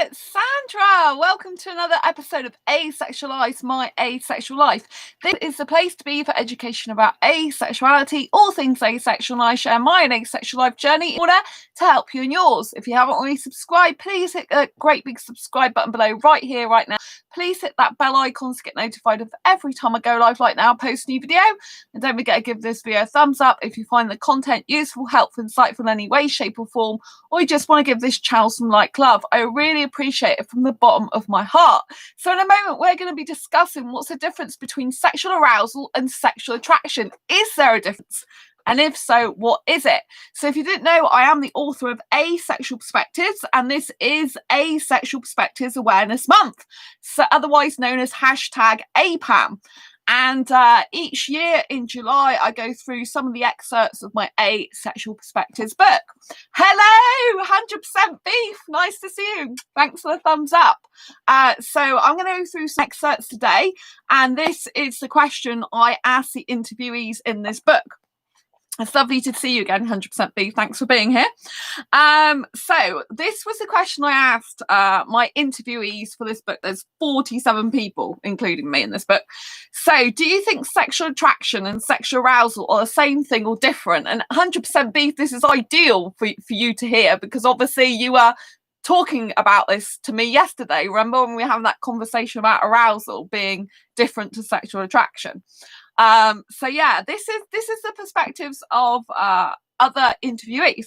it's Sandra. Welcome to another episode of Asexualized, My Asexual Life. This is the place to be for education about asexuality, all things asexual, and I share my own asexual life journey in order to help you in yours. If you haven't already subscribed, please hit a great big subscribe button below right here, right now. Please hit that bell icon to get notified of every time I go live like now, post a new video. And don't forget to give this video a thumbs up if you find the content useful, helpful, insightful in any way, shape or form, or you just want to give this channel some like love. I really appreciate it from the bottom of my heart. So in a moment, we're going to be discussing what's the difference between sexual arousal and sexual attraction. Is there a difference? And if so, what is it? So if you didn't know, I am the author of Asexual Perspectives, and this is Asexual Perspectives Awareness Month, so otherwise known as hashtag APAM. And each year in July, I go through some of the excerpts of my Asexual Perspectives book. Hello, 100% Beef. Nice to see you. Thanks for the thumbs up. So I'm going to go through some excerpts today. And this is the question I asked the interviewees in this book. It's lovely to see you again, 100% Beef. Thanks for being here. So this was the question I asked my interviewees for this book. There's 47 people, including me, in this book. So do you think sexual attraction and sexual arousal are the same thing or different? And 100% Beef, this is ideal for you to hear, because obviously you are talking about this to me yesterday. Remember when we were having that conversation about arousal being different to sexual attraction? So yeah, this is the perspectives of other interviewees.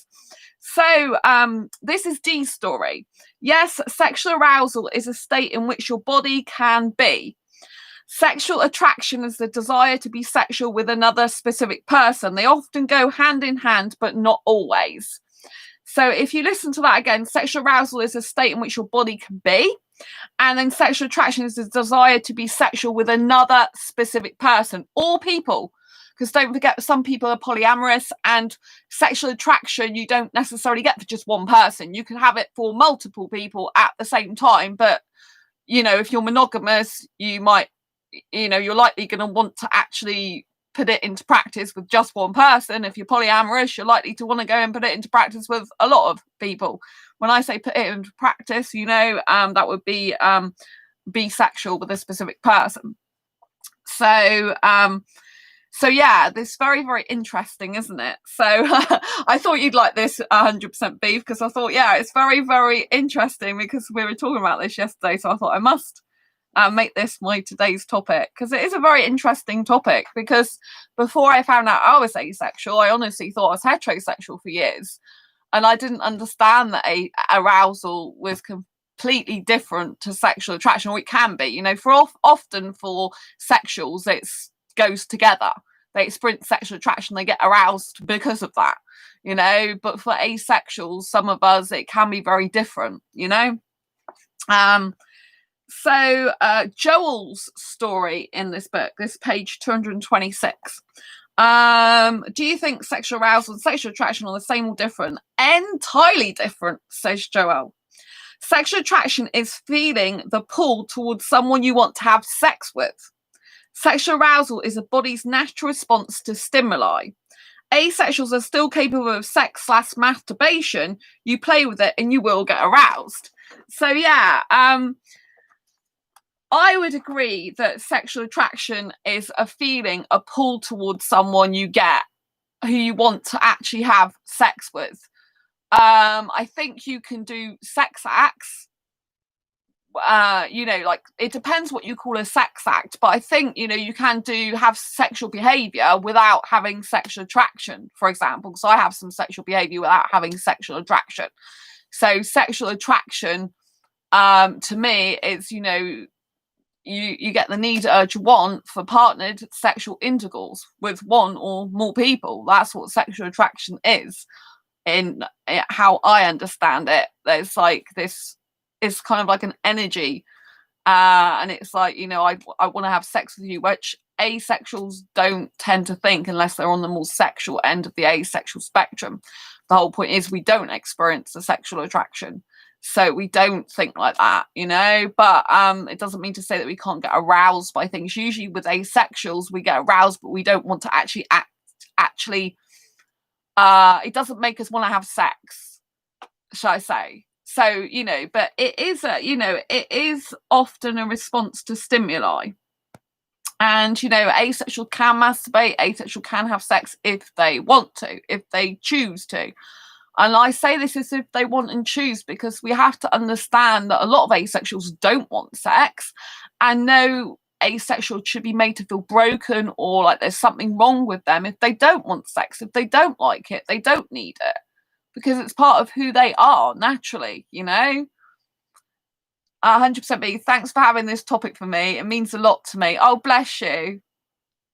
So this is Dee's story. Yes, sexual arousal is a state in which your body can be. Sexual attraction is the desire to be sexual with another specific person. They often go hand in hand, but not always. So if you listen to that again, sexual arousal is a state in which your body can be. And then sexual attraction is the desire to be sexual with another specific person or people. Because don't forget, some people are polyamorous, and sexual attraction you don't necessarily get for just one person. You can have it for multiple people at the same time. But, you know, if you're monogamous, you might, you know, you're likely going to want to actually put it into practice with just one person. If you're polyamorous, you're likely to want to go and put it into practice with a lot of people. When I say put it into practice, you know, that would be sexual with a specific person. So yeah, this is very, very interesting, isn't it? So I thought you'd like this 100% Beef, because I thought, yeah, it's very, very interesting, because we were talking about this yesterday. So I thought I must make this my today's topic, because it is a very interesting topic. Because before I found out I was asexual, I honestly thought I was heterosexual for years. And I didn't understand that arousal was completely different to sexual attraction, or it can be. You know, often for sexuals, it goes together. They experience sexual attraction, they get aroused because of that, you know. But for asexuals, some of us, it can be very different, you know. So Joel's story in this book, this page 226. Do you think sexual arousal and sexual attraction are the same or different? Entirely different, says Joel. Sexual attraction is feeling the pull towards someone you want to have sex with. Sexual arousal is a body's natural response to stimuli. Asexuals are still capable of sex/masturbation. You play with it and you will get aroused. So yeah, I would agree that sexual attraction is a feeling, a pull towards someone you get, who you want to actually have sex with. I think you can do sex acts. You know, like, it depends what you call a sex act, but I think, you know, you can have sexual behavior without having sexual attraction, for example. So I have some sexual behavior without having sexual attraction. So sexual attraction, to me, is, you know, you get the need, urge, want for partnered sexual intercourse with one or more people. That's what sexual attraction is, in how I understand it. There's like this is kind of like an energy, and it's like, you know, I want to have sex with you, which asexuals don't tend to think unless they're on the more sexual end of the asexual spectrum. The whole point is we don't experience the sexual attraction. So we don't think like that, you know. But it doesn't mean to say that we can't get aroused by things. Usually with asexuals, we get aroused, but we don't want to actually it doesn't make us want to have sex, shall I say. So, you know, but it is it is often a response to stimuli. And, you know, asexual can masturbate, asexual can have sex if they want to, if they choose to. And I say this as if they want and choose, because we have to understand that a lot of asexuals don't want sex, and no asexual should be made to feel broken or like there's something wrong with them if they don't want sex, if they don't like it, they don't need it, because it's part of who they are naturally, you know. 100% B. Thanks for having this topic for me. It means a lot to me. Oh, bless you.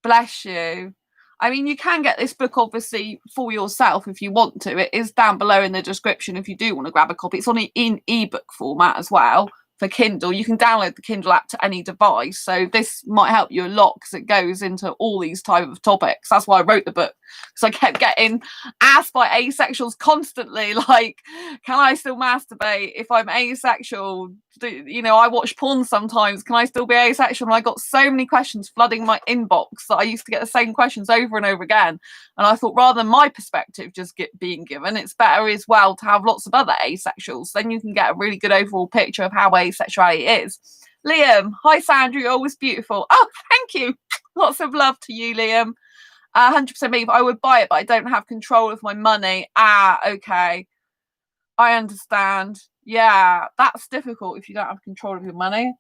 Bless you. I mean, you can get this book, obviously, for yourself if you want to. It is down below in the description if you do want to grab a copy. It's on in ebook format as well for Kindle. You can download the Kindle app to any device. So this might help you a lot because it goes into all these type of topics. That's why I wrote the book, because I kept getting asked by asexuals constantly, like, can I still masturbate if I'm asexual? You know, I watch porn sometimes. Can I still be asexual? And I got so many questions flooding my inbox that I used to get the same questions over and over again. And I thought, rather than my perspective just being given, it's better as well to have lots of other asexuals. Then you can get a really good overall picture of how asexuality is. Liam, hi Sandra, you're always beautiful. Oh, thank you. Lots of love to you, Liam. 100% me. I would buy it, but I don't have control of my money. Ah, okay. I understand. Yeah, that's difficult if you don't have control of your money.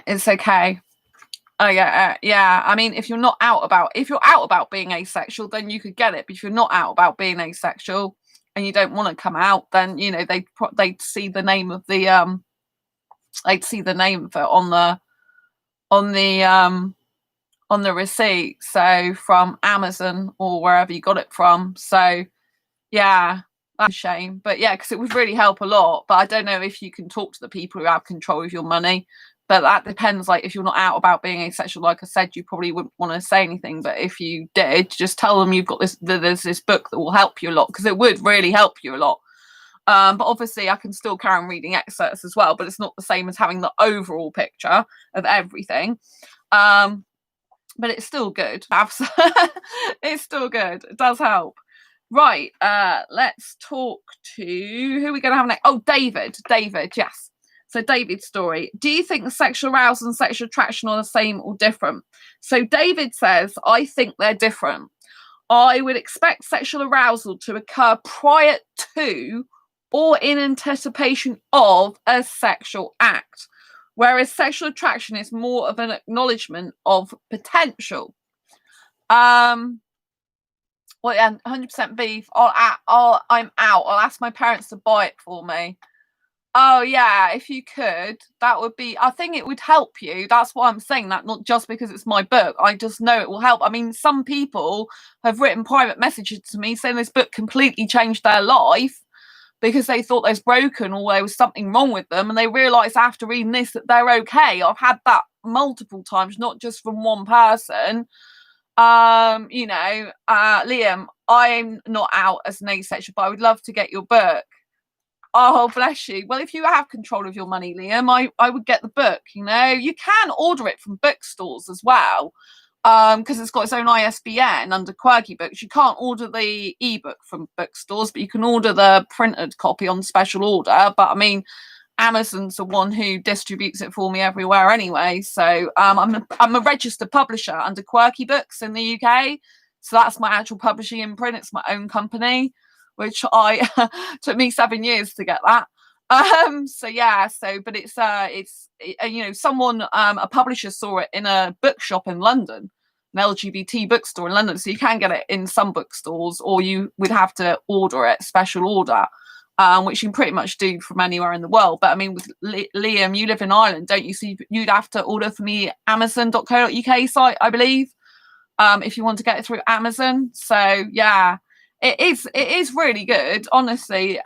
It's okay. Oh yeah, yeah. I mean, if you're out about being asexual, then you could get it. But if you're not out about being asexual and you don't want to come out, then you know they'd see the name of the they'd see the name of it on the receipt. So from Amazon or wherever you got it from. So yeah. That's a shame, but yeah, because it would really help a lot. But I don't know if you can talk to the people who have control of your money, but that depends. Like if you're not out about being asexual, like I said, you probably wouldn't want to say anything, but if you did, just tell them you've got there's this book that will help you a lot, because it would really help you a lot. But obviously I can still carry on reading excerpts as well, but it's not the same as having the overall picture of everything. But it's still good. It's still good. It does help. Right, let's talk to who are we going to have next? Oh, David, yes. So David's story. Do you think sexual arousal and sexual attraction are the same or different? So David says, I think they're different. I would expect sexual arousal to occur prior to or in anticipation of a sexual act, whereas sexual attraction is more of an acknowledgement of potential. Well, yeah, 100% beef. I'm out. I'll ask my parents to buy it for me. Oh, yeah, if you could, that would be, I think it would help you. That's why I'm saying that, not just because it's my book. I just know it will help. I mean, some people have written private messages to me saying this book completely changed their life because they thought they was broken or there was something wrong with them. And they realised after reading this that they're okay. I've had that multiple times, not just from one person. You know, Liam, I'm not out as an asexual, but I would love to get your book. Oh, bless you. Well, if you have control of your money, Liam, I would get the book. You know, you can order it from bookstores as well, because it's got its own ISBN under Quirky Books. You can't order the ebook from bookstores, but you can order the printed copy on special order. But I mean, Amazon's the one who distributes it for me everywhere anyway. So I'm a registered publisher under Quirky Books in the UK. So that's my actual publishing imprint. It's my own company, which I took me 7 years to get that. So yeah, but it's you know, someone a publisher saw it in a bookshop in London, an LGBT bookstore in London. So you can get it in some bookstores, or you would have to order it special order. Which you can pretty much do from anywhere in the world. But I mean, with Liam, you live in Ireland, don't you? So you'd have to order from the amazon.co.uk site, I believe, if you want to get it through Amazon. So yeah, it is really good, honestly.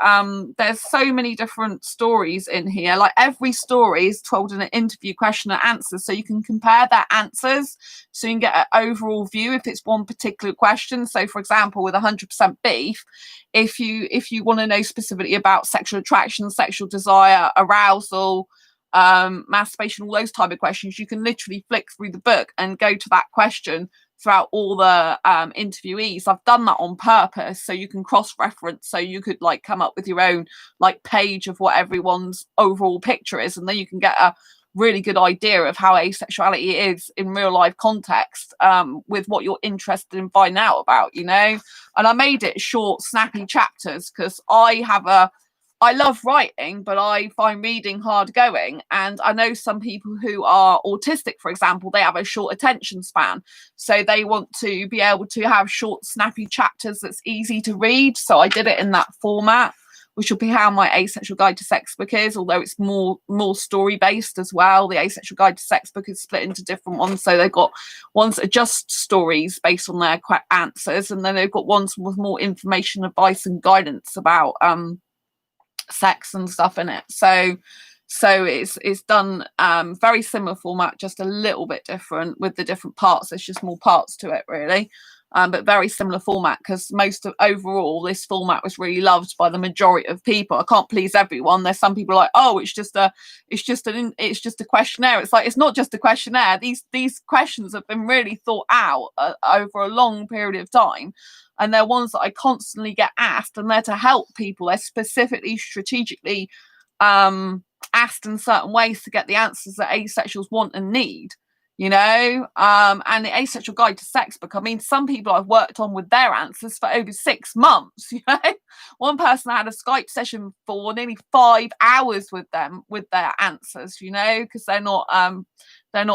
There's so many different stories in here. Like every story is told in an interview, question and answer, so you can compare their answers, so you can get an overall view if it's one particular question. So for example, with 100% beef, if you want to know specifically about sexual attraction, sexual desire, arousal, masturbation, all those type of questions, you can literally flick through the book and go to that question throughout all the interviewees. I've done that on purpose so you can cross-reference, so you could like come up with your own like page of what everyone's overall picture is, and then you can get a really good idea of how asexuality is in real life context, with what you're interested in finding out about, you know. And I made it short, snappy chapters because I love writing, but I find reading hard going. And I know some people who are autistic, for example, they have a short attention span. So they want to be able to have short, snappy chapters that's easy to read. So I did it in that format, which will be how my Asexual Guide to Sex book is, although it's more story based as well. The Asexual Guide to Sex book is split into different ones. So they've got ones that are just stories based on their answers, and then they've got ones with more information, advice and guidance about sex and stuff in it. So it's done very similar format, just a little bit different with the different parts. There's just more parts to it really, but very similar format, because overall this format was really loved by the majority of people. I can't please everyone. There's some people like, oh, it's just a questionnaire. It's like, it's not just a questionnaire. These questions have been really thought out over a long period of time. And they're ones that I constantly get asked, and they're to help people. They're specifically, strategically asked in certain ways to get the answers that asexuals want and need, you know. And the Asexual Guide to Sex book, I mean, some people I've worked on with their answers for over 6 months, you know. One person I had a Skype session for nearly 5 hours with them with their answers, you know, because they're not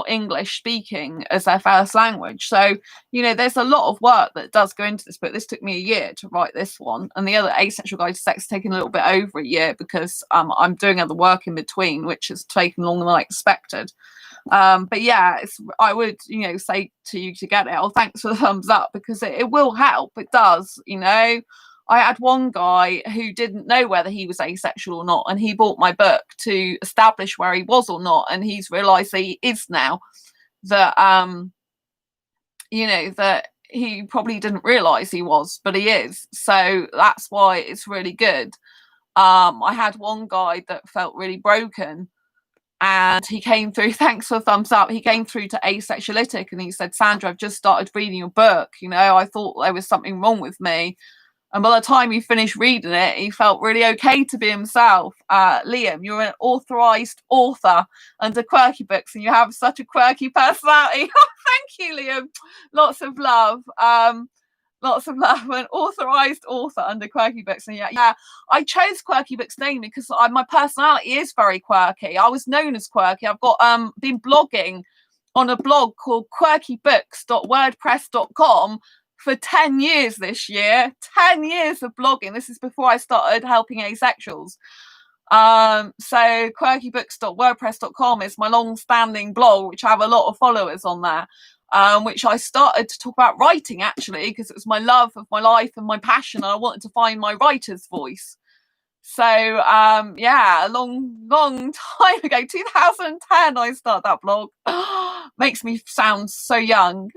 English speaking as their first language. So, you know, there's a lot of work that does go into this book. This took me a year to write this one, and the other Asexual Guide to Sex taken a little bit over a year because I'm doing other work in between, which has taken longer than I expected. But yeah, I would, you know, say to you to get it, oh, thanks for the thumbs up, because it will help. It does, you know. I had one guy who didn't know whether he was asexual or not, and he bought my book to establish where he was or not, and he's realised that he is now. That you know, that he probably didn't realise he was, but he is. So that's why it's really good. I had one guy that felt really broken, and he came through, thanks for the thumbs up, he came through to Asexualitic, and he said, Sandra, I've just started reading your book, you know, I thought there was something wrong with me. And by the time he finished reading it, he felt really okay to be himself. Liam, you're an authorised author under Quirky Books, and you have such a quirky personality. Thank you, Liam. Lots of love. Lots of love. An authorised author under Quirky Books. And yeah, I chose Quirky Books mainly because my personality is very quirky. I was known as quirky. I've got been blogging on a blog called quirkybooks.wordpress.com for 10 years this year. 10 years of blogging. This is before I started helping asexuals. So quirkybooks.wordpress.com is my long-standing blog, which I have a lot of followers on there, which I started to talk about writing, actually, because it was my love of my life and my passion, and I wanted to find my writer's voice. So yeah, a long time ago, 2010, I started that blog. Makes me sound so young.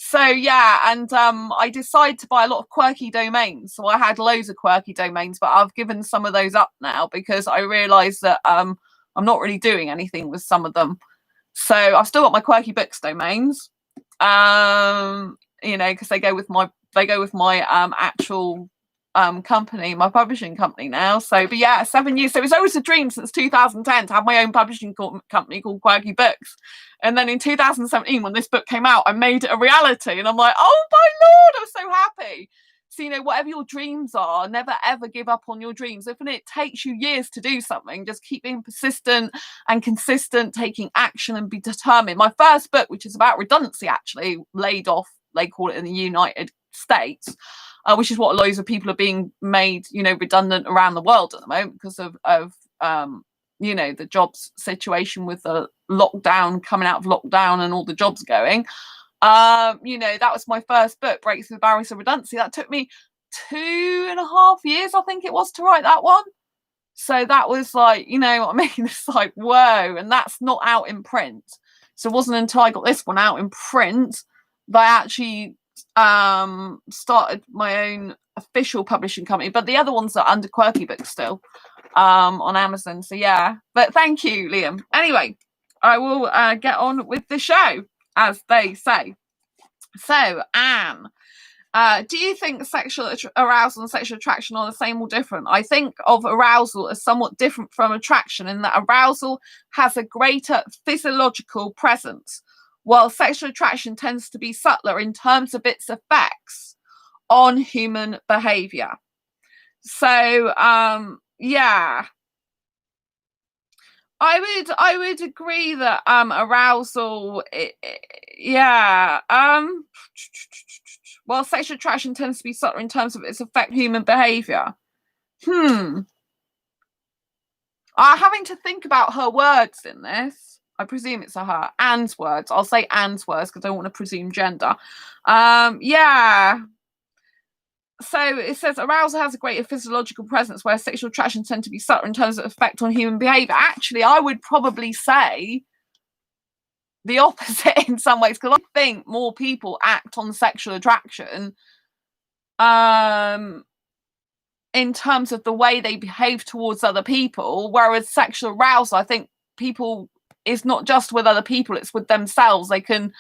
So yeah, and I decided to buy a lot of quirky domains. So I had loads of quirky domains, but I've given some of those up now because I realised that I'm not really doing anything with some of them. So I've still got my Quirky Books domains, you know, because they go with my actual company, my publishing company now. So, but yeah, 7 years. So it was always a dream since 2010 to have my own publishing company called Quirky Books. And then in 2017, when this book came out, I made it a reality, and I'm like, oh my Lord, I'm so happy. So, you know, whatever your dreams are, never ever give up on your dreams. If it takes you years to do something, just keep being persistent and consistent, taking action and be determined. My first book, which is about redundancy, actually laid off, they call it in the United States, which is what loads of people are being made, you know, redundant around the world at the moment because of you know, the jobs situation with the lockdown, coming out of lockdown and all the jobs going. You know, that was my first book, Breaks with Barriers of Redundancy. That took me 2.5 years, I think it was, to write that one. So that was like, you know what I mean? It's like, whoa. And that's not out in print. So it wasn't until I got this one out in print that I actually started my own official publishing company. But the other ones are under Quirky Books still, on Amazon. So yeah, but thank you, Liam. Anyway, I will get on with the show. as they say. So, Anne, do you think sexual arousal and sexual attraction are the same or different? I think of arousal as somewhat different from attraction in that arousal has a greater physiological presence, while sexual attraction tends to be subtler in terms of its effects on human behavior. So, yeah, I would agree that arousal, yeah, well, sexual attraction tends to be subtler in terms of its effect on human behavior. Having to think about her words in this. I presume it's her. Anne's words. I'll say Anne's words because I don't want to presume gender. Yeah. So it says arousal has a greater physiological presence, where sexual attraction tends to be subtler in terms of effect on human behavior. Actually, I would probably say the opposite in some ways, because I think more people act on sexual attraction in terms of the way they behave towards other people, whereas sexual arousal, I think people is not just with other people, it's with themselves. They can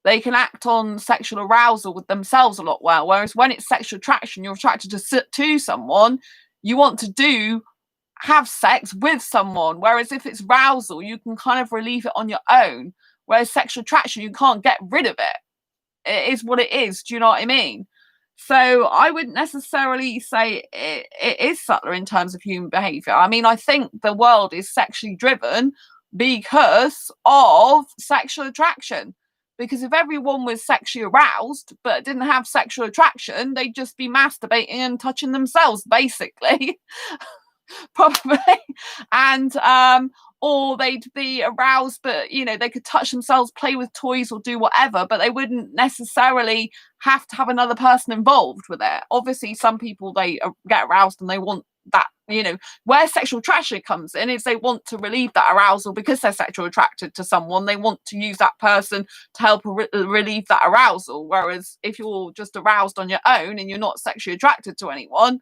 act on sexual arousal with themselves a lot well, whereas when it's sexual attraction, you're attracted to someone, you want to have sex with someone, whereas if it's arousal, you can kind of relieve it on your own, whereas sexual attraction, you can't get rid of it. It is what it is. Do you know what I mean? So I wouldn't necessarily say it is subtler in terms of human behavior. I mean, I think the world is sexually driven because of sexual attraction. Because if everyone was sexually aroused but didn't have sexual attraction, they'd just be masturbating and touching themselves, basically. Probably. And or they'd be aroused, but they could touch themselves, play with toys or do whatever, but they wouldn't necessarily have to have another person involved with it. Obviously some people, they get aroused and they want that, where sexual attraction comes in is they want to relieve that arousal because they're sexually attracted to someone. They want to use that person to help relieve that arousal, whereas if you're just aroused on your own and you're not sexually attracted to anyone,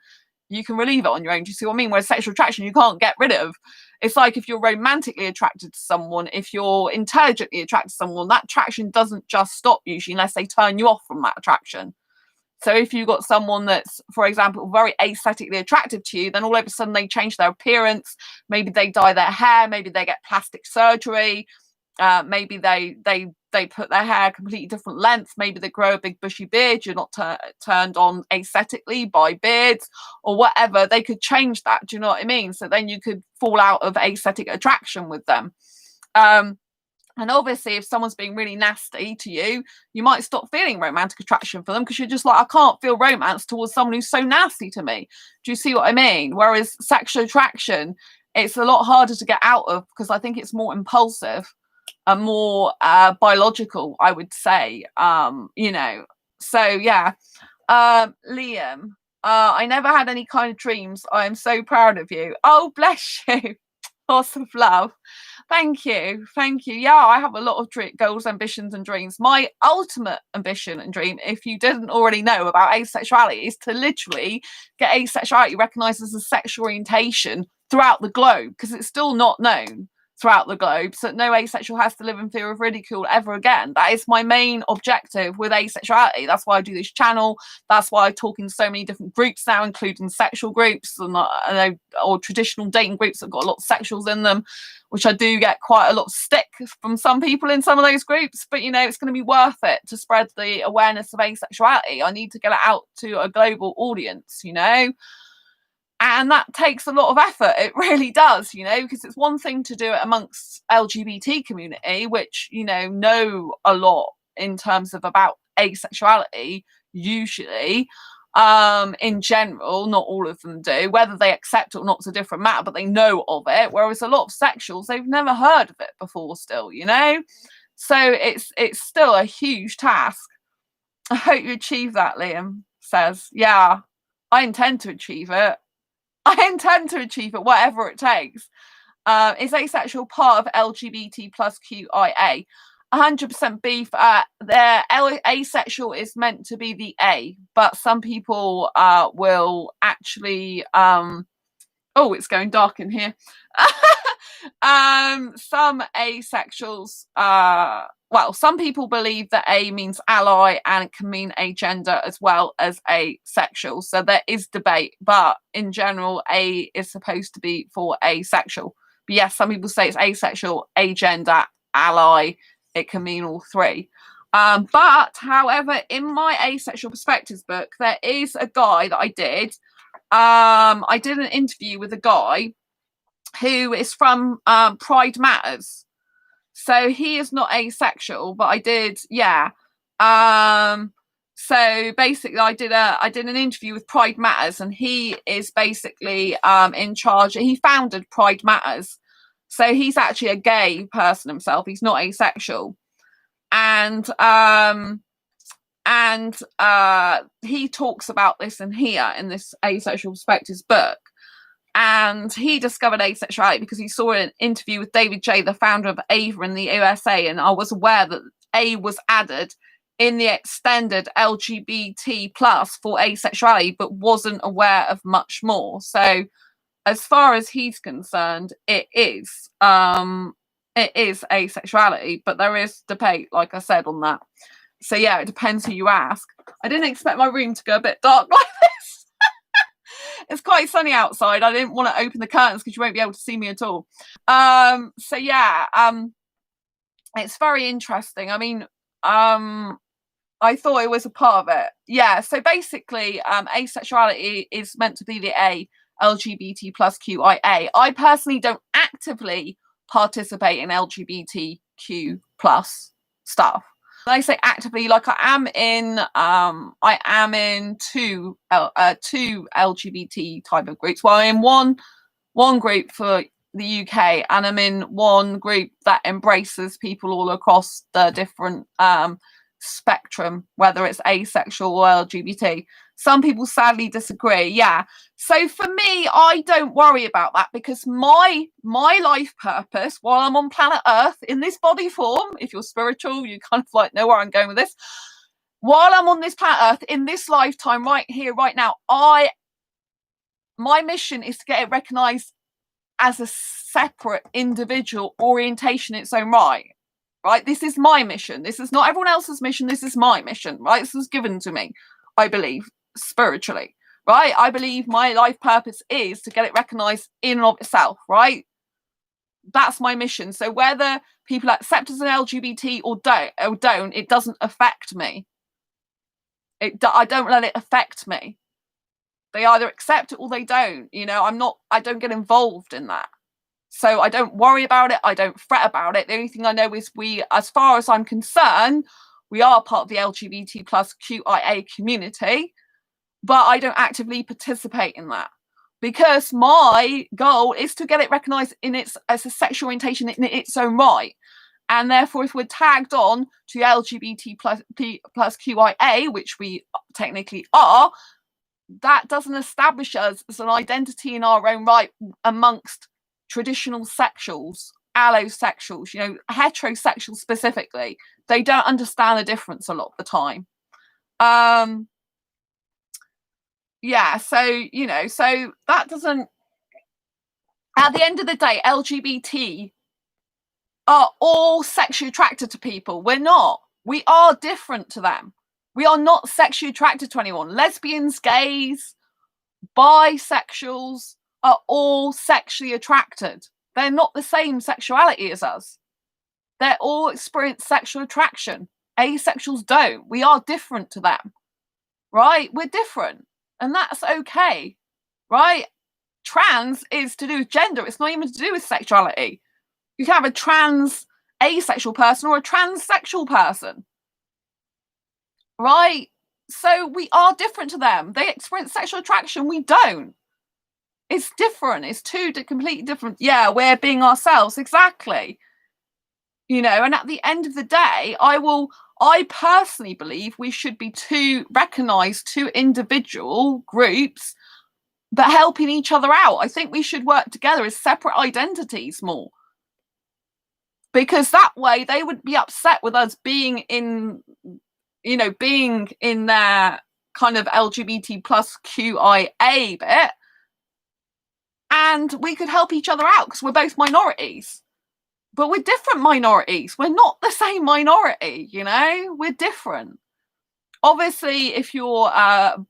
you can relieve it on your own. Do you see what I mean? Whereas sexual attraction, you can't get rid of. It's like if you're romantically attracted to someone, if you're intelligently attracted to someone, that attraction doesn't just stop usually unless they turn you off from that attraction. So if you've got someone that's, for example, very aesthetically attractive to you, then all of a sudden they change their appearance. Maybe they dye their hair. Maybe they get plastic surgery. Maybe they put their hair completely different length. Maybe they grow a big bushy beard. You're not turned on aesthetically by beards or whatever. They could change that. Do you know what I mean? So then you could fall out of aesthetic attraction with them. And obviously, if someone's being really nasty to you, you might stop feeling romantic attraction for them because you're just like, I can't feel romance towards someone who's so nasty to me. Do you see what I mean? Whereas sexual attraction, it's a lot harder to get out of because I think it's more impulsive and more biological, I would say. So yeah. Liam, I never had any kind of dreams. I am so proud of you. Oh, bless you. Lots of love. Thank you. Yeah, I have a lot of goals, ambitions and dreams. My ultimate ambition and dream, if you didn't already know about asexuality, is to literally get asexuality recognised as a sexual orientation throughout the globe, because it's still not known throughout the globe, so no asexual has to live in fear of ridicule ever again. That is my main objective with asexuality. That's why I do this channel. That's why I talk in so many different groups now, including sexual groups or traditional dating groups that have got a lot of sexuals in them, which I do get quite a lot of stick from some people in some of those groups. But it's going to be worth it to spread the awareness of asexuality. I need to get it out to a global audience, and that takes a lot of effort. It really does, because it's one thing to do it amongst LGBT community, which, know a lot in terms of about asexuality, usually, in general. Not all of them do. Whether they accept it or not is a different matter, but they know of it. Whereas a lot of sexuals, they've never heard of it before still, So it's still a huge task. I hope you achieve that, Liam says. Yeah, I intend to achieve it. Whatever it takes. Is asexual part of LGBT plus QIA? 100% beef. Their asexual is meant to be the A, but some people will actually. Oh, it's going dark in here. Some asexuals well, some people believe that A means ally and it can mean agender as well as asexual. So there is debate, but in general, A is supposed to be for asexual. But yes, some people say it's asexual, agender, ally. It can mean all three. But however, in my Asexual Perspectives book, there is a guy that I did. I did an interview with a guy who is from Pride Matters. So he is not asexual, but I did, yeah. So basically I did an interview with Pride Matters, and he is basically in charge. He founded Pride Matters. So he's actually a gay person himself. He's not asexual. And he talks about this in this Asexual Perspectives book. And he discovered asexuality because he saw an interview with David J, the founder of Ava in the USA, and I was aware that A was added in the extended LGBT plus for asexuality, but wasn't aware of much more. So as far as he's concerned, it is asexuality, but there is debate, like I said, on that. So yeah, it depends who you ask. I didn't expect my room to go a bit dark like this. It's quite sunny outside. I didn't want to open the curtains because you won't be able to see me at all. So yeah, it's very interesting. I mean, I thought it was a part of it. Yeah, so basically, asexuality is meant to be the A, LGBT plus QIA. I personally don't actively participate in LGBTQ plus stuff. When I say actively, like I am in two LGBT type of groups. Well, I'm in one group for the UK, and I'm in one group that embraces people all across the different spectrum, whether it's asexual or LGBT. Some people sadly disagree. Yeah. So for me, I don't worry about that, because my life purpose while I'm on planet Earth in this body form, if you're spiritual, you kind of like know where I'm going with this. While I'm on this planet Earth in this lifetime, right here, right now, my mission is to get it recognized as a separate individual orientation in its own right. Right? This is my mission. This is not everyone else's mission. This is my mission, right? This was given to me, I believe, spiritually, right? I believe my life purpose is to get it recognized in and of itself, right? That's my mission. So whether people accept as an LGBT or don't, it doesn't affect me. I don't let it affect me. They either accept it or they don't. You know, I don't get involved in that. So I don't worry about it. I don't fret about it. The only thing I know is as far as I'm concerned, we are part of the LGBT plus QIA community, but I don't actively participate in that, because my goal is to get it recognized as a sexual orientation in its own right. And therefore, if we're tagged on to LGBT plus QIA, which we technically are, that doesn't establish us as an identity in our own right amongst traditional sexuals, allosexuals, you know, heterosexuals specifically. They don't understand the difference a lot of the time. Yeah, so, you know, so that doesn't, at the end of the day, LGBT are all sexually attracted to people. We're not. We are different to them. We are not sexually attracted to anyone. Lesbians, gays, bisexuals are all sexually attracted. They're not the same sexuality as us. They all experience sexual attraction. Asexuals don't. We are different to them, right? We're different, and that's okay, right? Trans is to do with gender. It's not even to do with sexuality. You can have a trans asexual person or a transsexual person, right? So we are different to them. They experience sexual attraction. We don't. It's different. It's two completely different. Yeah, we're being ourselves. Exactly. You know, and at the end of the day, I personally believe we should be recognise two individual groups but helping each other out. I think we should work together as separate identities more. Because that way they would be upset with us being in their kind of LGBT plus QIA bit. And we could help each other out because we're both minorities. but we're different minorities. We're not the same minority, you know, we're different. Obviously, if you're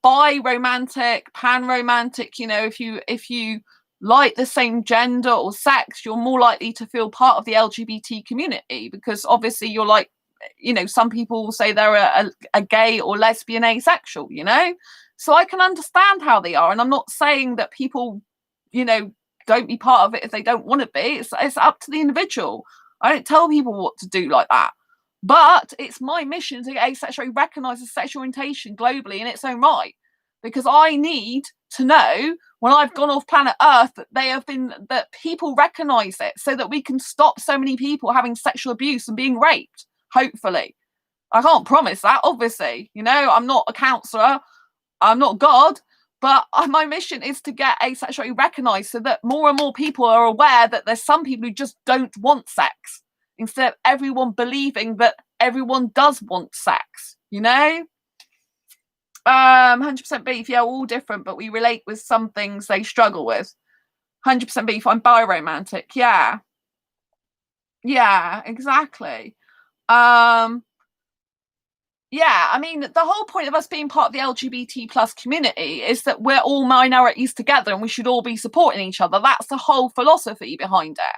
bi romantic, pan romantic, you know, if you like the same gender or sex, you're more likely to feel part of the LGBT community, because obviously you're like, you know, some people will say they're a gay or lesbian asexual, you know, so I can understand how they are. And I'm not saying that people, you know, don't be part of it if they don't want to be. It's up to the individual. I don't tell people what to do like that. But it's my mission to get asexuality recognised as sexual orientation globally in its own right, because I need to know when I've gone off planet Earth that people recognise it, so that we can stop so many people having sexual abuse and being raped. Hopefully, I can't promise that. Obviously, you know, I'm not a counsellor, I'm not God, but my mission is to get asexuality recognised, so that more and more people are aware that there's some people who just don't want sex, instead of everyone believing that everyone does want sex, you know? 100% beef, yeah, all different, but we relate with some things they struggle with. 100% beef, I'm biromantic, yeah. Yeah, exactly. Yeah, I mean, the whole point of us being part of the LGBT plus community is that we're all minorities together and we should all be supporting each other. That's the whole philosophy behind it.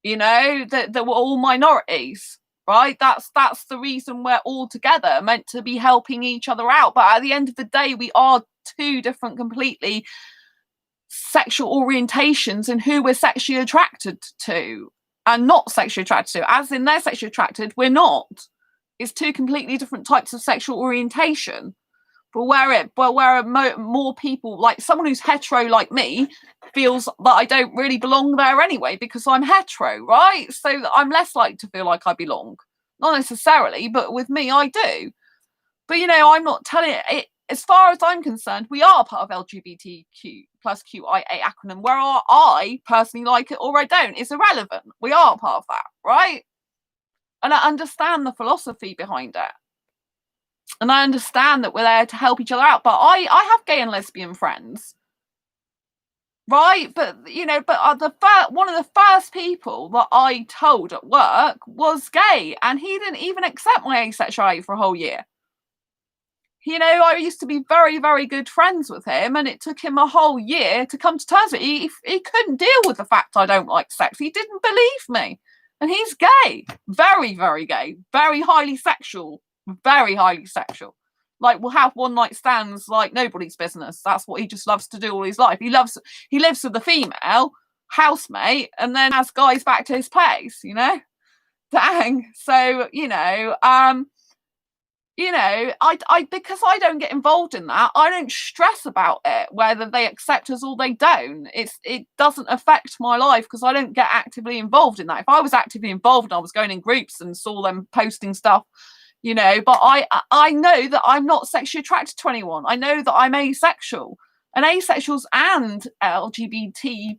You know, that we're all minorities, right? That's the reason we're all together, meant to be helping each other out. But at the end of the day, we are two different completely sexual orientations in who we're sexually attracted to and not sexually attracted to. As in, they're sexually attracted, we're not. It's two completely different types of sexual orientation. But where more people, like someone who's hetero like me, feels that I don't really belong there anyway because I'm hetero, right? So I'm less likely to feel like I belong. Not necessarily, but with me, I do. But, you know, I'm not telling it. As far as I'm concerned, we are part of LGBTQ plus QIA acronym. Where I personally like it or I don't, it's irrelevant. We are part of that, right? And I understand the philosophy behind it. And I understand that we're there to help each other out. But I have gay and lesbian friends, right? But, you know, one of the first people that I told at work was gay, and he didn't even accept my asexuality for a whole year. You know, I used to be very, very good friends with him, and it took him a whole year to come to terms with it. He couldn't deal with the fact I don't like sex. He didn't believe me. And he's gay. Very, very gay. Very highly sexual. Very highly sexual. Like, will have one night stands like nobody's business. That's what he just loves to do all his life. He lives with a female housemate and then has guys back to his place, you know? Dang. So, I because I don't get involved in that, I don't stress about it, whether they accept us or they don't. It doesn't affect my life because I don't get actively involved in that. If I was actively involved and I was going in groups and saw them posting stuff, you know, but I know that I'm not sexually attracted to anyone. I know that I'm asexual, and asexuals and LGBT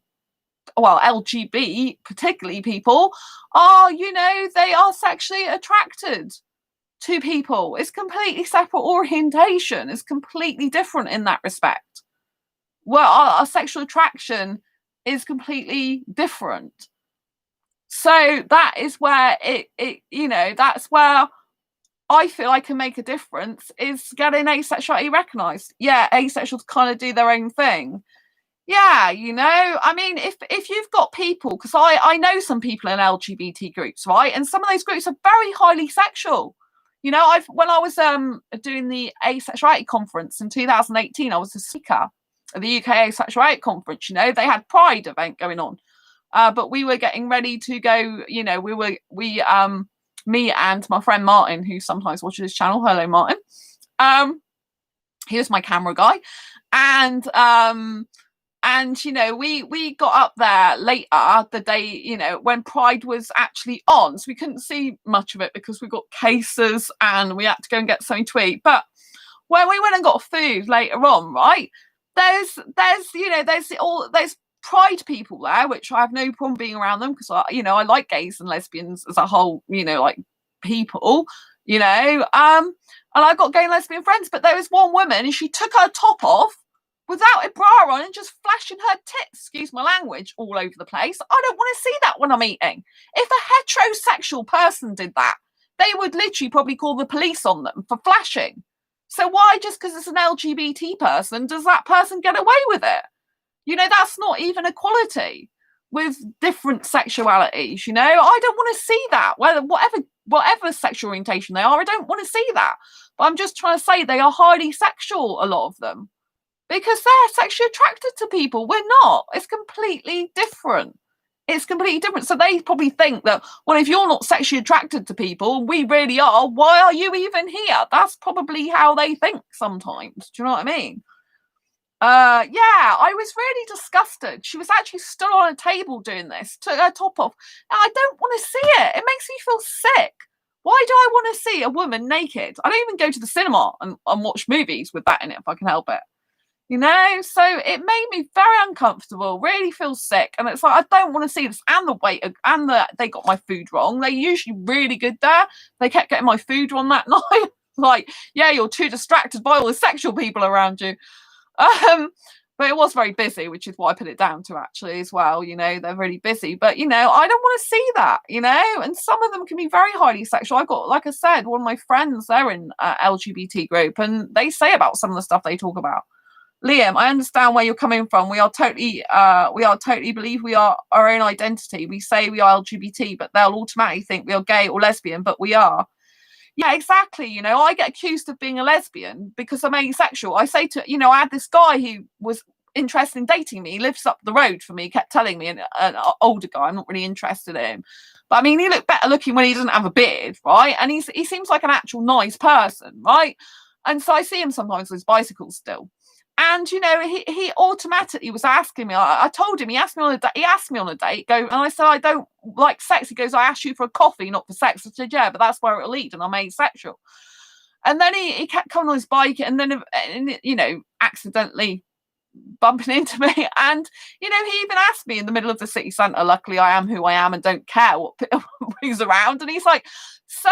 particularly people are, you know, they are sexually attracted to people. It's completely separate orientation. It's completely different in that respect. Well, our sexual attraction is completely different. So that is where that's where I feel I can make a difference, is getting asexuality recognised. Yeah, asexuals kind of do their own thing. Yeah, you know, I mean, if you've got people, because I know some people in LGBT groups, right? And some of those groups are very highly sexual. You know, when I was doing the Asexuality conference in 2018, I was a speaker at the UK Asexuality conference. You know, they had Pride event going on, but we were getting ready to go. You know, me and my friend Martin, who sometimes watches this channel. Hello, Martin. He was my camera guy, and you know, we got up there later the day, you know, when Pride was actually on, so we couldn't see much of it because we got cases and we had to go and get something to eat. But when we went and got food later on, right, there's Pride people there, which I have no problem being around them because I like gays and lesbians as a whole, you know, like people, you know, and I got gay and lesbian friends. But there was one woman and she took her top off without a bra bra on and just flashing her tits, excuse my language, all over the place. I don't want to see that when I'm eating. If a heterosexual person did that, they would literally probably call the police on them for flashing. So why, just because it's an LGBT person, does that person get away with it? That's not even equality with different sexualities. I don't want to see that. Whatever sexual orientation they are, I don't want to see that. But I'm just trying to say they are highly sexual, a lot of them, because they're sexually attracted to people. We're not. It's completely different. So they probably think that, well, if you're not sexually attracted to people, we really are, why are you even here? That's probably how they think sometimes. Do you know what I mean? I was really disgusted. She was actually stood on a table doing this, took her top off. I don't want to see it. It makes me feel sick. Why do I want to see a woman naked? I don't even go to the cinema and watch movies with that in it if I can help it. So it made me very uncomfortable, really feel sick. And it's like, I don't want to see this. And the waiter, they got my food wrong. They're usually really good there. They kept getting my food wrong that night. Like, yeah, you're too distracted by all the sexual people around you. But it was very busy, which is what I put it down to actually as well. They're really busy, but I don't want to see that, and some of them can be very highly sexual. I got, like I said, one of my friends, they're in LGBT group, and they say about some of the stuff they talk about. Liam, I understand where you're coming from. We are totally believe we are our own identity. We say we are LGBT, but they'll automatically think we are gay or lesbian, but we are. Yeah, exactly. I get accused of being a lesbian because I'm asexual. I say to, I had this guy who was interested in dating me. He lives up the road from me. He kept telling me, an older guy, I'm not really interested in him. But I mean, he looked better looking when he doesn't have a beard, right? And he seems like an actual nice person, right? And so I see him sometimes with his bicycles still. And he automatically was asking me. I told him, he asked me on a date. And I said, I don't like sex. He goes, I asked you for a coffee, not for sex. I said, yeah, but that's where it'll lead, and I'm asexual. And then he kept coming on his bike, and then accidentally bumping into me. And he even asked me in the middle of the city centre. Luckily, I am who I am and don't care who's around. And he's like, so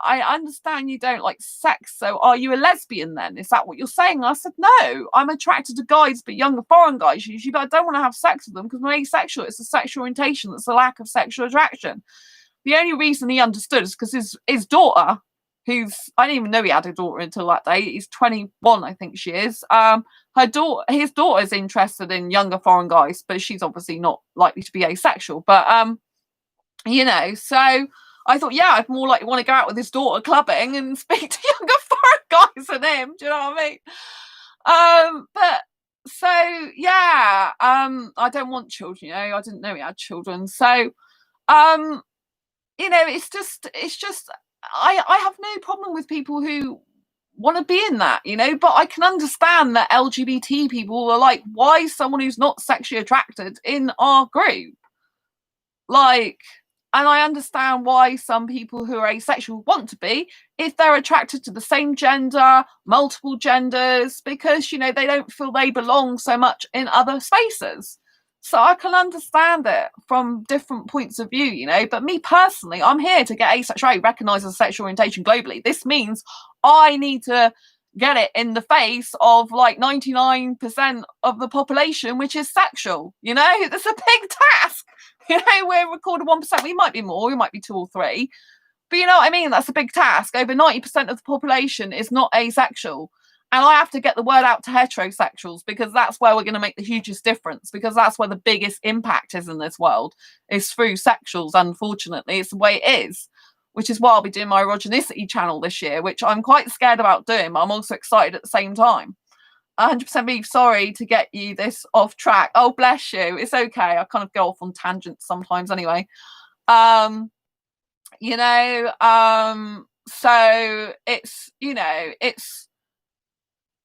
I understand you don't like sex, so are you a lesbian then? Is that what you're saying? I said, no, I'm attracted to guys, but younger foreign guys usually, but I don't want to have sex with them because I'm asexual. It's a sexual orientation that's a lack of sexual attraction. The only reason he understood is because his daughter, I didn't even know he had a daughter until that day. He's 21, I think she is. His daughter's interested in younger foreign guys, but she's obviously not likely to be asexual. But so I thought, yeah, I'd more likely want to go out with his daughter clubbing and speak to younger foreign guys than him. Do you know what I mean? But so yeah, I don't want children. I didn't know he had children. So it's just I have no problem with people who want to be in that, but I can understand that LGBT people are like, why is someone who's not sexually attracted in our group? And I understand why some people who are asexual want to be, if they're attracted to the same gender, multiple genders, because, they don't feel they belong so much in other spaces. So I can understand it from different points of view, but me personally, I'm here to get asexuality recognised as a sexual orientation globally. This means I need to get it in the face of like 99% of the population, which is sexual. That's a big task. We're recorded 1%. We might be more, we might be 2 or 3. But you know what I mean? That's a big task. Over 90% of the population is not asexual. And I have to get the word out to heterosexuals, because that's where we're going to make the hugest difference, because that's where the biggest impact is in this world, is through sexuals. Unfortunately, it's the way it is, which is why I'll be doing my erogenicity channel this year, which I'm quite scared about doing, but I'm also excited at the same time. 100% be sorry to get you this off track. Oh, bless you. It's okay. I kind of go off on tangents sometimes anyway. So it's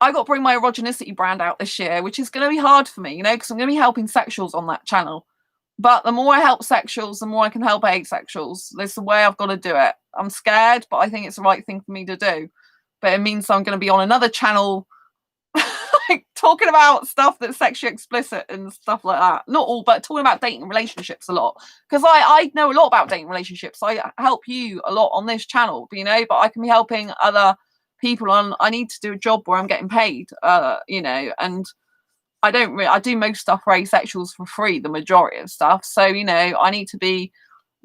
I got to bring my erogenicity brand out this year, which is going to be hard for me, because I'm going to be helping sexuals on that channel. But the more I help sexuals, the more I can help asexuals. This is the way I've got to do it. I'm scared, but I think it's the right thing for me to do. But it means I'm going to be on another channel talking about stuff that's sexually explicit and stuff like that. Not all, but talking about dating relationships a lot, because I know a lot about dating relationships. I help you a lot on this channel, but I can be helping other people on. I need to do a job where I'm getting paid, and I do most stuff for asexuals for free, the majority of stuff. So, you know, I need to be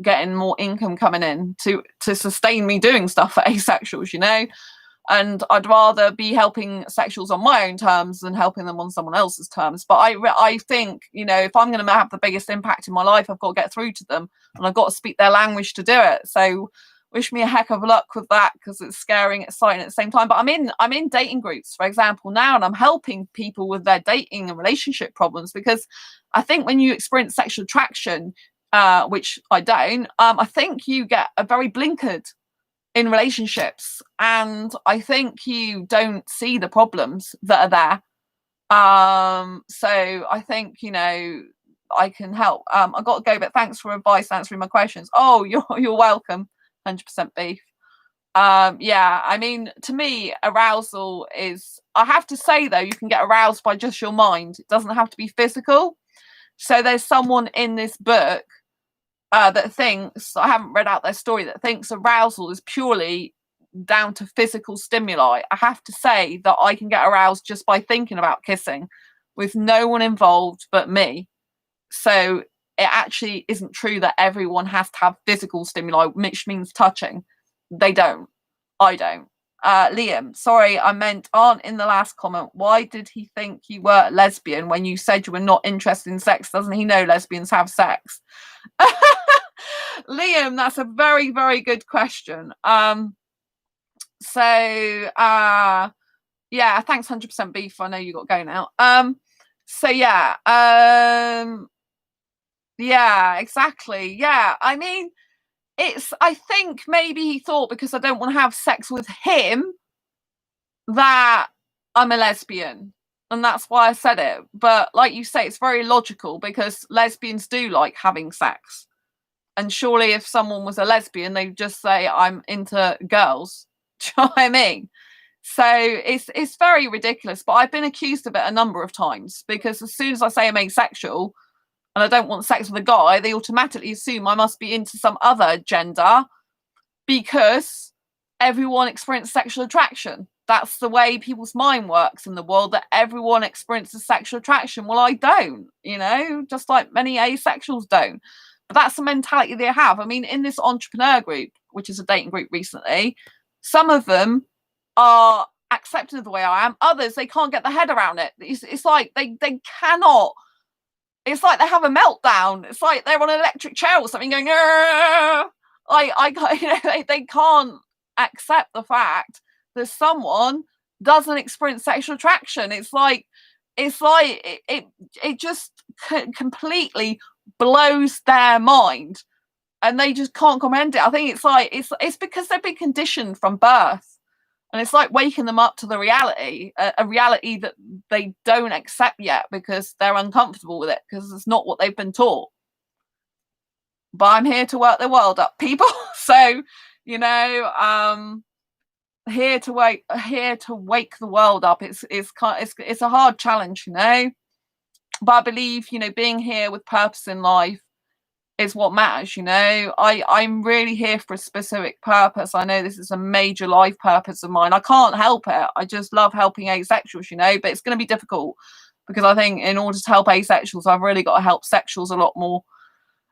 getting more income coming in to sustain me doing stuff for asexuals, you know. And I'd rather be helping sexuals on my own terms than helping them on someone else's terms. But I think, you know, if I'm going to have the biggest impact in my life, I've got to get through to them, and I've got to speak their language to do it. So wish me a heck of luck with that, because it's scary and exciting at the same time. But I'm in dating groups, for example, now, and I'm helping people with their dating and relationship problems, because I think when you experience sexual attraction, which I don't, I think you get a very blinkered in relationships, and I think you don't see the problems that are there. So I think, you know, I can help. I've got to go, but thanks for advice answering my questions. Oh, you're welcome. 100% beef. Yeah, I mean, to me, arousal is, I have to say though, you can get aroused by just your mind. It doesn't have to be physical. So there's someone in this book that thinks, I haven't read out their story, that thinks arousal is purely down to physical stimuli. I have to say that I can get aroused just by thinking about kissing with no one involved but me. So it actually isn't true that everyone has to have physical stimuli, which means touching. They don't. I don't. Liam, sorry, I meant aren't in the last comment. Why did he think you were lesbian when you said you were not interested in sex? Doesn't he know lesbians have sex? Liam, that's a very, very good question. So yeah, thanks 100% beef. I know you got to go now. So yeah, yeah, exactly. Yeah, I mean, I think maybe he thought because I don't want to have sex with him that I'm a lesbian, and that's why I said it. But like you say, it's very logical, because lesbians do like having sex. And surely if someone was a lesbian, they'd just say, I'm into girls. Do you know what I mean? So it's very ridiculous. But I've been accused of it a number of times, because as soon as I say I'm asexual and I don't want sex with a guy, they automatically assume I must be into some other gender, because everyone experiences sexual attraction. That's the way people's mind works in the world, that everyone experiences sexual attraction. Well, I don't, you know, just like many asexuals don't. But that's the mentality they have. I mean, in this entrepreneur group, which is a dating group recently, some of them are accepting of the way I am. Others, they can't get their head around it. It's like they cannot. It's like they have a meltdown. It's like they're on an electric chair or something going, you know, they can't accept the fact that someone doesn't experience sexual attraction. It's like it just completely blows their mind, and they just can't comprehend it. I think it's like it's because they've been conditioned from birth, and it's like waking them up to the reality, a reality that they don't accept yet, because they're uncomfortable with it, because it's not what they've been taught. But I'm here to work the world up, people. So, you know, here to wake the world up. It's a hard challenge, you know. But I believe, you know, being here with purpose in life is what matters, you know. I'm really here for a specific purpose. I know this is a major life purpose of mine. I can't help it. I just love helping asexuals, you know, but it's going to be difficult, because I think in order to help asexuals, I've really got to help sexuals a lot more.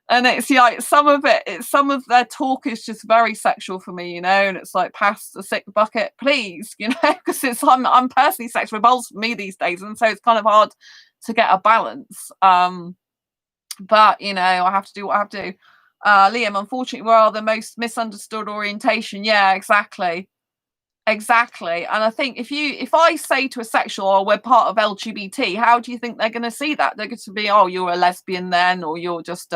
And it's like some of their talk is just very sexual for me, you know, and it's like, pass the sick bucket, please, you know, because I'm personally sex repulsed for me these days, and so it's kind of hard to get a balance. But you know, I have to do what I have to do. Liam, unfortunately, we are the most misunderstood orientation. Yeah, exactly. And I think if I say to a sexual, oh, we're part of LGBT, how do you think they're going to see that? They're going to be, oh, you're a lesbian then, or you're just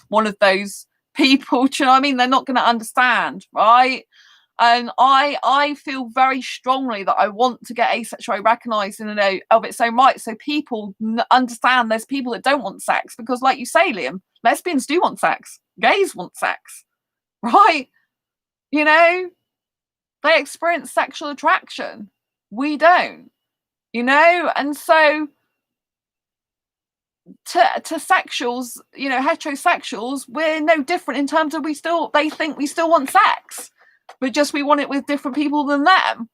one of those people. Do you know what I mean? They're not going to understand, right? And I feel very strongly that I want to get asexuality recognised in and of its own right, so people understand there's people that don't want sex, because like you say, Liam, lesbians do want sex, gays want sex, right? You know, they experience sexual attraction, we don't, you know. And so to sexuals, you know, heterosexuals, we're no different in terms of they think we still want sex, but just we want it with different people than them.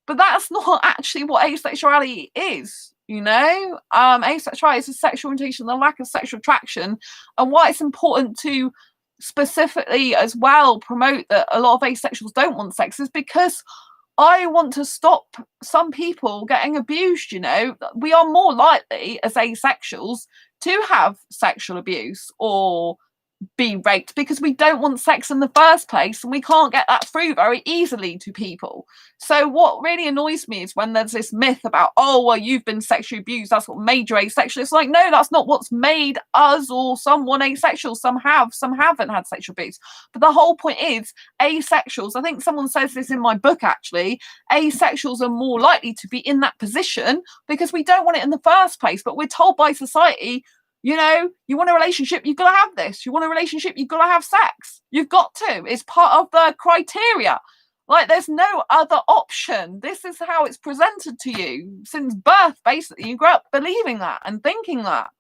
But that's not actually what asexuality is, Asexuality is a sexual orientation, the lack of sexual attraction, and why it's important to specifically as well promote that a lot of asexuals don't want sex is because I want to stop some people getting abused. We are more likely as asexuals to have sexual abuse or be raped because we don't want sex in the first place, and we can't get that through very easily to people. So what really annoys me is when there's this myth about, oh, well, you've been sexually abused, that's what made you asexual. It's like, no, that's not what's made us or someone asexual. Some have, some haven't had sexual abuse. But the whole point is asexuals, I think someone says this in my book actually, asexuals are more likely to be in that position because we don't want it in the first place, but we're told by society, you want a relationship, you've got to have this. You want a relationship, you've got to have sex. You've got to. It's part of the criteria. Like, there's no other option. This is how it's presented to you since birth, basically. You grow up believing that and thinking that.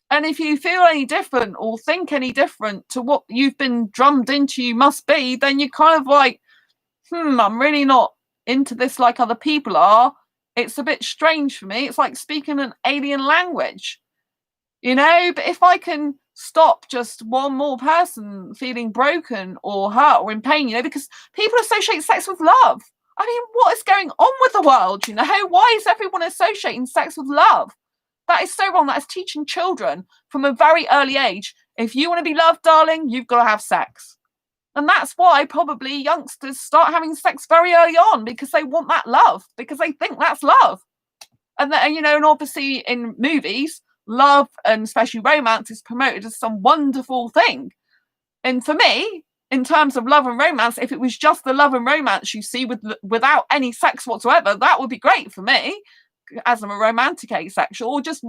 And if you feel any different or think any different to what you've been drummed into you must be, then you're kind of like, I'm really not into this like other people are. It's a bit strange for me. It's like speaking an alien language. But if I can stop just one more person feeling broken or hurt or in pain, because people associate sex with love. I mean, what is going on with the world? Why is everyone associating sex with love? That is so wrong. That is teaching children from a very early age. If you want to be loved, darling, you've got to have sex. And that's why probably youngsters start having sex very early on, because they want that love, because they think that's love. And obviously in movies, love and especially romance is promoted as some wonderful thing. And for me, in terms of love and romance, if it was just the love and romance you see without any sex whatsoever, that would be great for me, as I'm a romantic asexual, or just,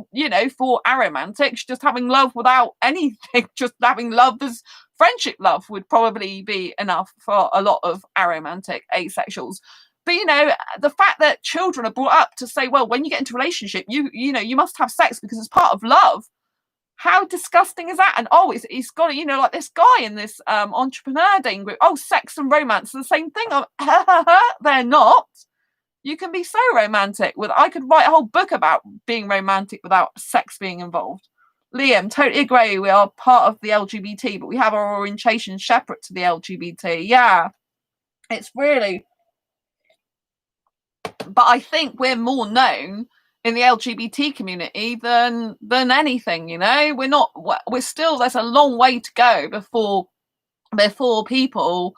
for aromantics, just having love without anything, just having love as friendship love would probably be enough for a lot of aromantic asexuals. But, the fact that children are brought up to say, well, when you get into a relationship, you must have sex because it's part of love. How disgusting is that? And, it's got, like this guy in this entrepreneur dating group, sex and romance are the same thing. They're not. You can be so romantic I could write a whole book about being romantic without sex being involved. Liam, totally agree. We are part of the LGBT, but we have our orientation separate to the LGBT. Yeah, it's really... But I think we're more known in the LGBT community than anything, we're still, there's a long way to go before people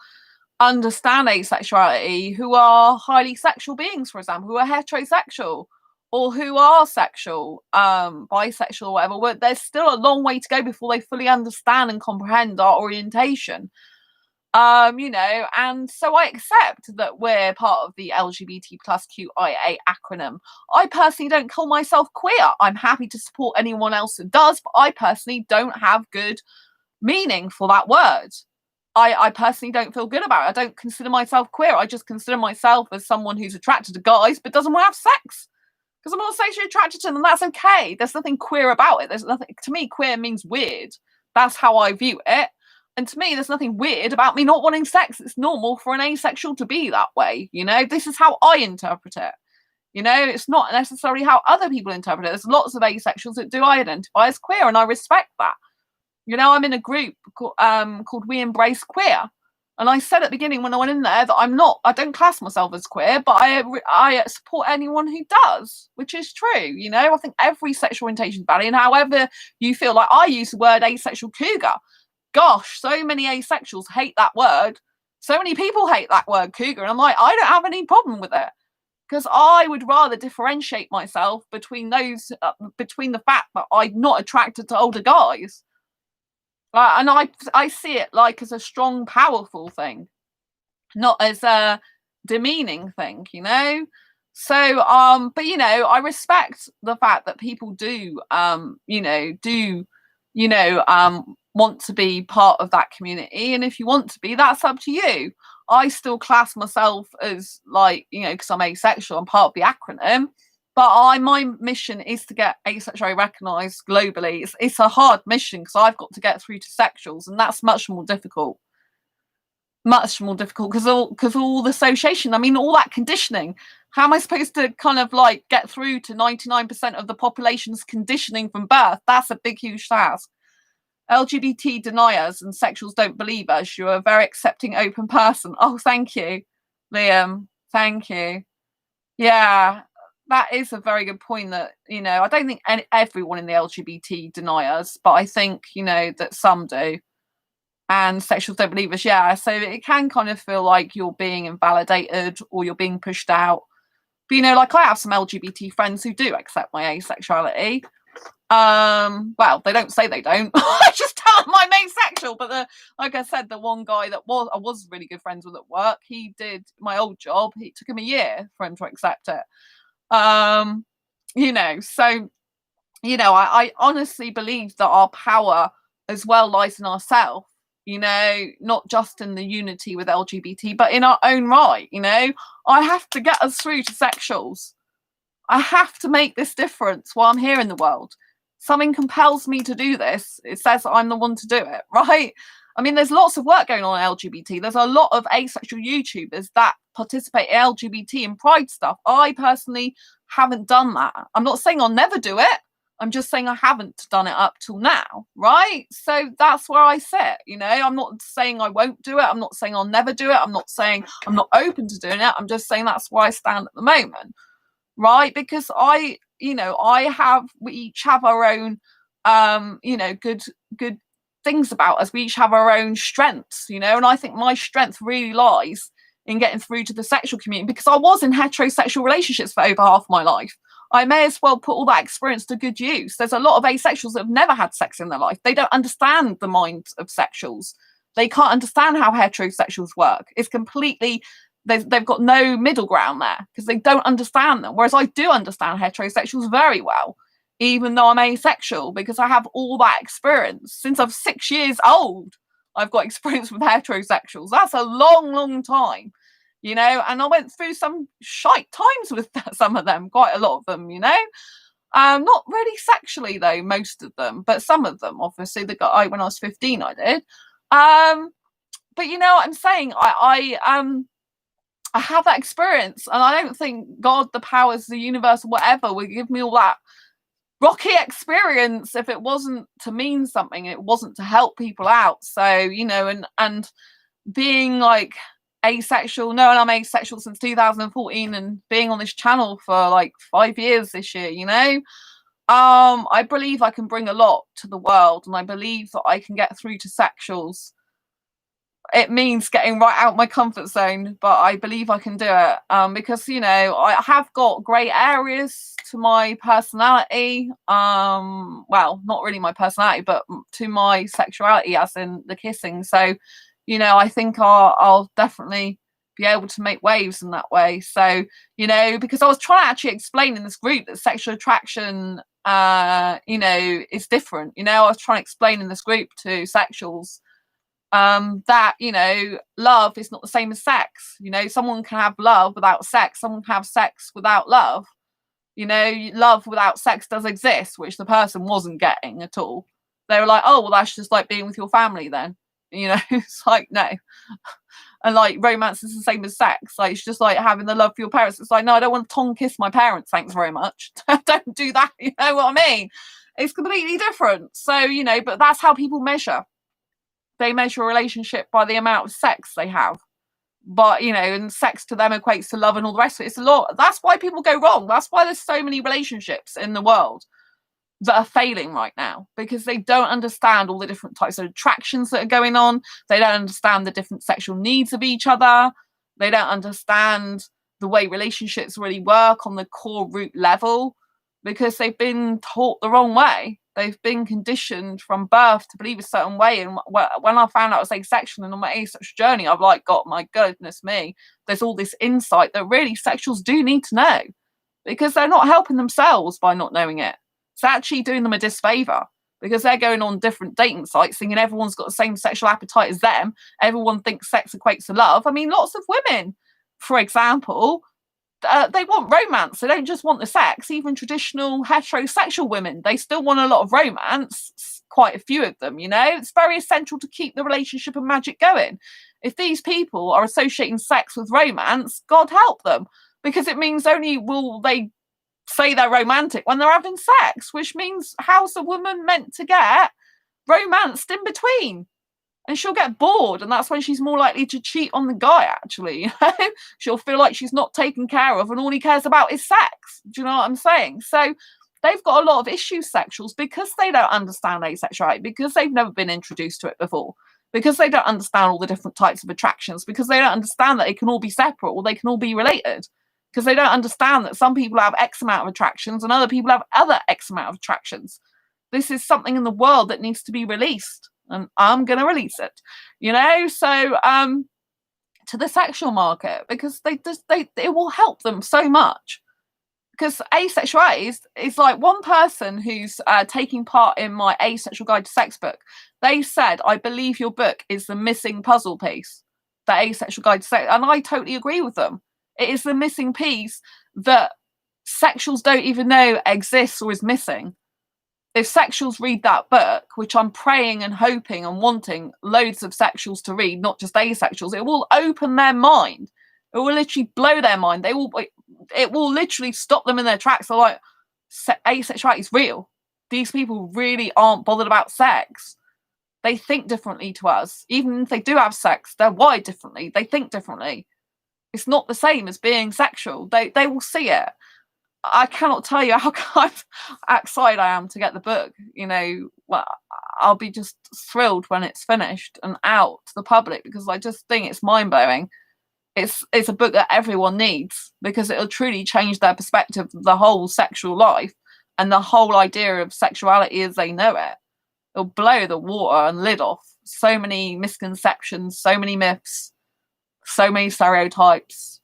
understand asexuality who are highly sexual beings, for example, who are heterosexual or who are sexual, bisexual or whatever. There's still a long way to go before they fully understand and comprehend our orientation. And so I accept that we're part of the LGBT plus QIA acronym. I personally don't call myself queer. I'm happy to support anyone else who does, but I personally don't have good meaning for that word. I personally don't feel good about it. I don't consider myself queer. I just consider myself as someone who's attracted to guys but doesn't want to have sex. Because I'm not sexually attracted to them, and that's okay. There's nothing queer about it. There's nothing, to me, queer means weird. That's how I view it. And to me, there's nothing weird about me not wanting sex. It's normal for an asexual to be that way. This is how I interpret it. It's not necessarily how other people interpret it. There's lots of asexuals that do identify as queer, and I respect that. I'm in a group called We Embrace Queer. And I said at the beginning when I went in there that I don't class myself as queer, but I support anyone who does, which is true. I think every sexual orientation is valid, and however you feel. Like, I use the word asexual cougar. Gosh, so many asexuals hate that word. So many people hate that word cougar. And I'm like, I don't have any problem with it. Because I would rather differentiate myself between between the fact that I'm not attracted to older guys. And I see it like as a strong, powerful thing, not as a demeaning thing, So, but I respect the fact that people do, want to be part of that community, and if you want to be, that's up to you. I still class myself as because I'm asexual, I'm part of the acronym, but my mission is to get asexuality recognised globally. It's a hard mission because I've got to get through to sexuals, and that's much more difficult because all the association, all that conditioning, How am I supposed to kind of like get through to 99% of the population's conditioning from birth? That's a big, huge task. LGBT deniers and sexuals don't believe us. You're a very accepting, open person. Oh, thank you, Liam. Thank you. Yeah, that is a very good point. That, you know, I don't think everyone in the LGBT deny us, but I think, you know, that some do. And sexuals don't believe us. Yeah, so it can kind of feel like you're being invalidated or you're being pushed out. But, you know, like I have some LGBT friends who do accept my asexuality. Well, they don't say they don't. I just tell them I'm asexual. But like I said, the one guy that I was really good friends with at work, he did my old job. It took him a year for him to accept it. You know, so, you know, I honestly believe that our power as well lies in ourselves, you know, not just in the unity with LGBT, but in our own right. You know, I have to get us through to sexuals. I have to make this difference while I'm here in the world. Something compels me to do this. It says I'm the one to do it, right? I mean, there's lots of work going on in LGBT. There's a lot of asexual YouTubers that participate in LGBT and pride stuff. I personally haven't done that. I'm not saying I'll never do it. I'm just saying I haven't done it up till now, right? So that's where I sit, you know. I'm not saying I won't do it. I'm not saying I'll never do it. I'm not saying I'm not open to doing it. I'm just saying that's where I stand at the moment, right? Because we each have our own, you know, good things about us. We each have our own strengths, you know, and I think my strength really lies in getting through to the sexual community, because I was in heterosexual relationships for over half my life. I may as well put all that experience to good use. There's a lot of asexuals that have never had sex in their life. They don't understand the mind of sexuals. They can't understand how heterosexuals work. It's completely, they've got no middle ground there because they don't understand them. Whereas I do understand heterosexuals very well, even though I'm asexual, because I have all that experience. Since I'm 6 years old, I've got experience with heterosexuals. That's a long, long time, you know, and I went through some shite times with some of them, quite a lot of them, you know. Not really sexually though, most of them, but some of them, obviously. The guy when I was 15, I did. But you know what I'm saying? I have that experience, and I don't think God, the powers, the universe, whatever, would give me all that rocky experience if it wasn't to mean something. It wasn't to help people out. So, you know, and being like asexual, knowing I'm asexual since 2014 and being on this channel for like 5 years this year, you know, I believe I can bring a lot to the world, and I believe that I can get through to sexuals. It means getting right out my comfort zone, but I believe I can do it, because, you know, I have got grey areas to my personality. Well, not really my personality, but to my sexuality, as in the kissing. So, you know, I think I'll definitely be able to make waves in that way. So, you know, because I was trying to actually explain in this group that sexual attraction, you know, is different. You know, I was trying to explain in this group to sexuals that, you know, love is not the same as sex. You know, someone can have love without sex. Someone can have sex without love. You know, love without sex does exist, which the person wasn't getting at all. They were like, oh, well, that's just like being with your family then. You know, it's like, no. And like romance is the same as sex. Like, it's just like having the love for your parents. It's like, no, I don't want to tongue kiss my parents. Thanks very much. Don't do that. You know what I mean? It's completely different. So, you know, but that's how people measure. They measure a relationship by the amount of sex they have. But, you know, and sex to them equates to love and all the rest of it. It's a lot. That's why people go wrong. That's why there's so many relationships in the world that are failing right now, because they don't understand all the different types of attractions that are going on. They don't understand the different sexual needs of each other. They don't understand the way relationships really work on the core root level, because they've been taught the wrong way. They've been conditioned from birth to believe a certain way. And when I found out I was asexual and on my asexual journey, I've like, God, my goodness me, there's all this insight that really sexuals do need to know, because they're not helping themselves by not knowing it. It's actually doing them a disfavor, because they're going on different dating sites thinking everyone's got the same sexual appetite as them. Everyone thinks sex equates to love. I mean, lots of women, for example, they want romance. They don't just want the sex. Even traditional heterosexual women, they still want a lot of romance. Quite a few of them, you know. It's very essential to keep the relationship and magic going. If these people are associating sex with romance, God help them. because it means only will they say they're romantic when they're having sex, which means how's a woman meant to get romanced in between? And she'll get bored, and that's when she's more likely to cheat on the guy, actually. She'll feel like she's not taken care of and all he cares about is sex. Do you know what I'm saying? So they've got a lot of issues, sexuals, because they don't understand asexuality, because they've never been introduced to it before, because they don't understand all the different types of attractions, because they don't understand that they can all be separate or they can all be related, because they don't understand that some people have X amount of attractions and other people have other X amount of attractions. This is something in the world that needs to be released, and I'm going to release it, so to the sexual market, because it will help them so much. Because asexuality is like one person who's taking part in my Asexual Guide to Sex book. They said, I believe your book is the missing puzzle piece, the Asexual Guide to Sex. And I totally agree with them. It is the missing piece that sexuals don't even know exists or is missing. If sexuals read that book, which I'm praying and hoping and wanting loads of sexuals to read, not just asexuals, it will open their mind. It will literally blow their mind. It will literally stop them in their tracks. They're like, asexuality is real. These people really aren't bothered about sex. They think differently to us. Even if they do have sex, they're wired differently. They think differently. It's not the same as being sexual. They will see it. I cannot tell you how excited I am to get the book. Well, I'll be just thrilled when it's finished and out to the public, because I just think it's mind-blowing. It's a book that everyone needs, because it'll truly change their perspective of the whole sexual life and the whole idea of sexuality as they know it. It'll blow the water and lid off so many misconceptions, so many myths, so many stereotypes.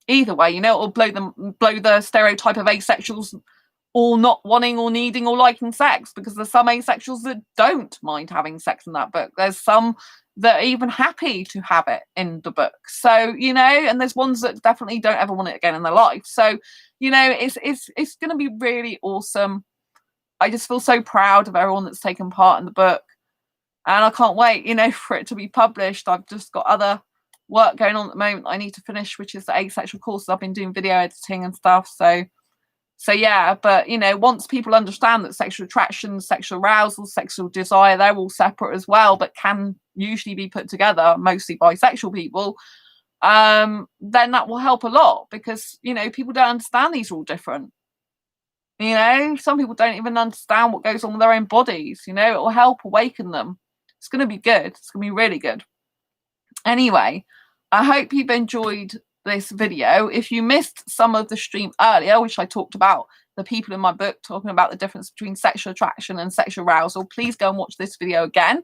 Either way, it'll blow the stereotype of asexuals all not wanting or needing or liking sex, because there's some asexuals that don't mind having sex in that book. There's some that are even happy to have it in the book. So, and there's ones that definitely don't ever want it again in their life. So, it's going to be really awesome. I just feel so proud of everyone that's taken part in the book. And I can't wait, for it to be published. I've just got other work going on at the moment I need to finish, which is the asexual course. I've been doing video editing and stuff. So yeah, but once people understand that sexual attraction, sexual arousal, sexual desire, they're all separate as well, but can usually be put together, mostly bisexual people, then that will help a lot, because people don't understand these are all different. Some people don't even understand what goes on with their own bodies. It will help awaken them. It's going to be good. It's going to be really good. Anyway, I hope you've enjoyed this video. If you missed some of the stream earlier, which I talked about the people in my book talking about the difference between sexual attraction and sexual arousal, please go and watch this video again,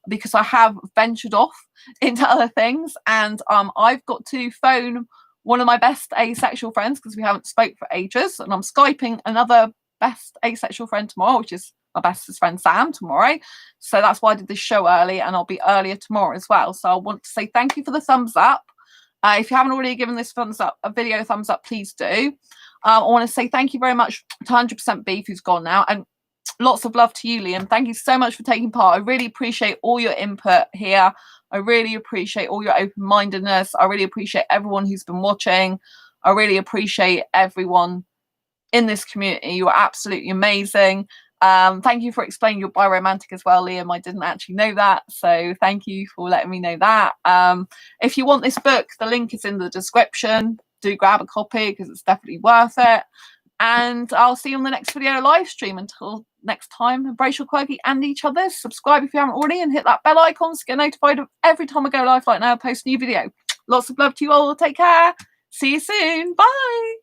because I have ventured off into other things, and I've got to phone one of my best asexual friends, because we haven't spoke for ages, and I'm Skyping another best asexual friend tomorrow, which is my bestest friend Sam, tomorrow. So that's why I did this show early, and I'll be earlier tomorrow as well. So I want to say thank you for the thumbs up. If you haven't already given this video a thumbs up, please do. I want to say thank you very much to 100% Beef, who's gone now, and lots of love to you, Liam. Thank you so much for taking part. I really appreciate all your input here. I really appreciate all your open-mindedness. I really appreciate everyone who's been watching. I really appreciate everyone in this community. You are absolutely amazing. Thank you for explaining you're biromantic as well, Liam. I didn't actually know that, so thank you for letting me know that. If you want this book, the link is in the description. Do grab a copy, because it's definitely worth it. And I'll see you on the next video live stream. Until next time, embrace your quirky and each other. Subscribe if you haven't already, and hit that bell icon to get notified of every time I go live like now, post a new video. Lots of love to you all. Take care. See you soon. Bye.